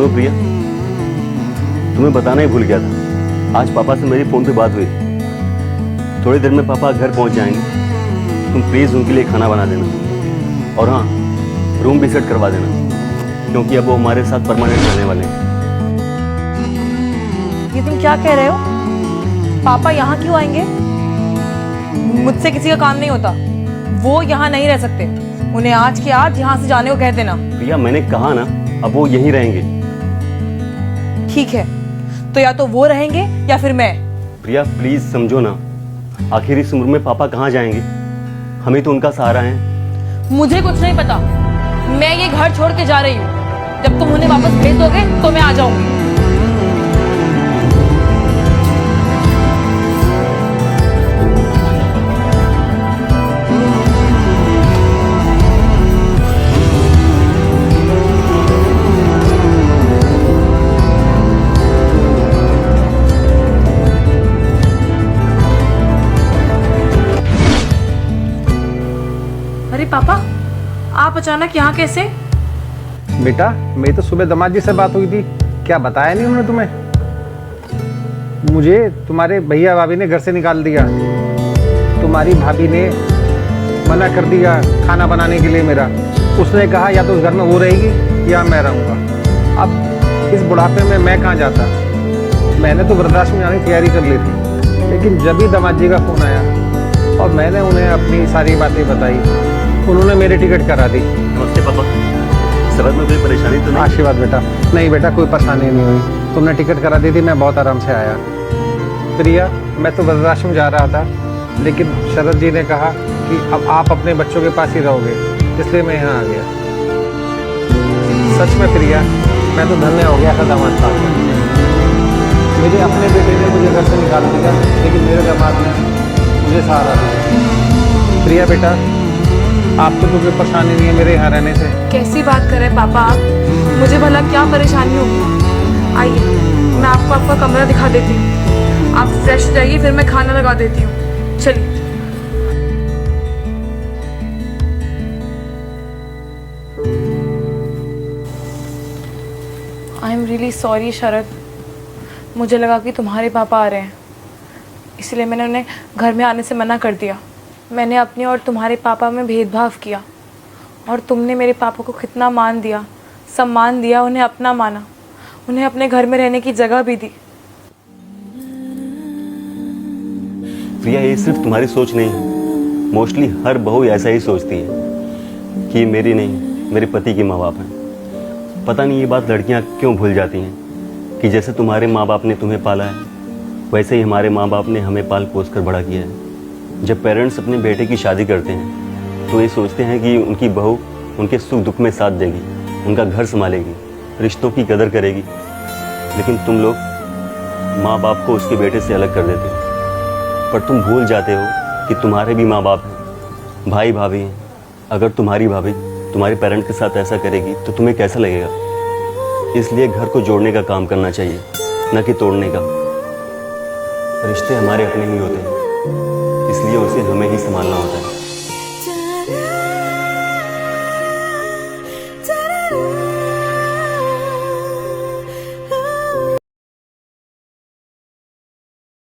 सुनो प्रिया, तुम्हें बताना ही भूल गया था, आज पापा से मेरी फ़ोन पे बात हुई। थोड़ी देर में पापा घर पहुंच जाएंगे। तुम प्लीज़ उनके लिए खाना बना देना, और हाँ, रूम भी सेट करवा देना, क्योंकि अब वो हमारे साथ परमानेंट रहने वाले हैं। ये तुम क्या कह रहे हो? पापा यहाँ क्यों आएंगे? मुझसे किसी का काम नहीं होता, वो यहाँ नहीं रह सकते। उन्हें आज के आज यहाँ से जाने को कह देना। प्रिया, मैंने कहा ना, अब वो यहीं रहेंगे। ठीक है, तो या तो वो रहेंगे या फिर मैं। प्रिया प्लीज समझो ना, आखिर इस उम्र में पापा कहाँ जाएंगे? हमें तो उनका सहारा है। मुझे कुछ नहीं पता, मैं ये घर छोड़ के जा रही हूँ। जब तुम उन्हें वापस भेज दोगे तो मैं आ जाऊंगी। अरे पापा, आप अचानक यहाँ कैसे? बेटा, मेरी तो सुबह दामाद जी से बात हुई थी। क्या बताया नहीं उन्होंने तुम्हें? मुझे तुम्हारे भैया भाभी ने घर से निकाल दिया। तुम्हारी भाभी ने मना कर दिया खाना बनाने के लिए मेरा। उसने कहा या तो उस घर में वो रहेगी या मैं रहूँगा। अब इस बुढ़ापे में मैं कहाँ जाता? मैंने तो वृद्धाश्रम जाने की तैयारी कर ली थी, लेकिन जब भी दामाद जी का फ़ोन आया और मैंने उन्हें अपनी सारी बातें बताई, उन्होंने मेरी टिकट करा दी। नमस्ते पापा, सफर में कोई परेशानी तो नहीं? आशीर्वाद बेटा। नहीं बेटा, कोई परेशानी नहीं हुई। तुमने टिकट करा दी थी, मैं बहुत आराम से आया। प्रिया, मैं तो वृद्धाश्रम जा रहा था, लेकिन शरद जी ने कहा कि अब आप अपने बच्चों के पास ही रहोगे, इसलिए मैं यहाँ आ गया। सच में प्रिया, मैं तो धन्य हो गया था दामाद साहब का। मेरे अपने बेटे ने मुझे घर से निकाल दिया, लेकिन मेरे दामाद ने मुझे सहारा दिया। प्रिया बेटा, आपको तो कोई परेशानी नहीं है मेरे यहाँ रहने से? कैसी बात कर रहे हैं पापा आप? मुझे भला क्या परेशानी होगी? आइए, मैं आपको आपका कमरा दिखा देती हूँ। आप फ्रेश हो जाइए, फिर मैं खाना लगा देती हूँ। चलिए। आई एम रियली सॉरी शरद, मुझे लगा कि तुम्हारे पापा आ रहे हैं, इसलिए मैंने उन्हें घर में आने से मना कर दिया। मैंने अपने और तुम्हारे पापा में भेदभाव किया, और तुमने मेरे पापा को कितना मान दिया, सम्मान दिया, उन्हें अपना माना, उन्हें अपने घर में रहने की जगह भी दी। प्रिया, ये सिर्फ तुम्हारी सोच नहीं है, मोस्टली हर बहू ऐसा ही सोचती है कि मेरी नहीं, मेरे पति की माँ बाप हैं। पता नहीं ये बात लड़कियाँ क्यों भूल जाती हैं कि जैसे तुम्हारे माँ बाप ने तुम्हें पाला है, वैसे ही हमारे माँ बाप ने हमें पाल पोस कर बड़ा किया है। जब पेरेंट्स अपने बेटे की शादी करते हैं तो ये सोचते हैं कि उनकी बहू उनके सुख दुख में साथ देगी, उनका घर संभालेगी, रिश्तों की कदर करेगी। लेकिन तुम लोग माँ बाप को उसके बेटे से अलग कर देते हो, पर तुम भूल जाते हो कि तुम्हारे भी माँ बाप हैं, भाई भाभी हैं। अगर तुम्हारी भाभी तुम्हारे पेरेंट के साथ ऐसा करेगी तो तुम्हें कैसा लगेगा? इसलिए घर को जोड़ने का काम करना चाहिए, न कि तोड़ने का। रिश्ते हमारे अपने ही होते हैं, इसलिए उसे हमें ही संभालना होता है।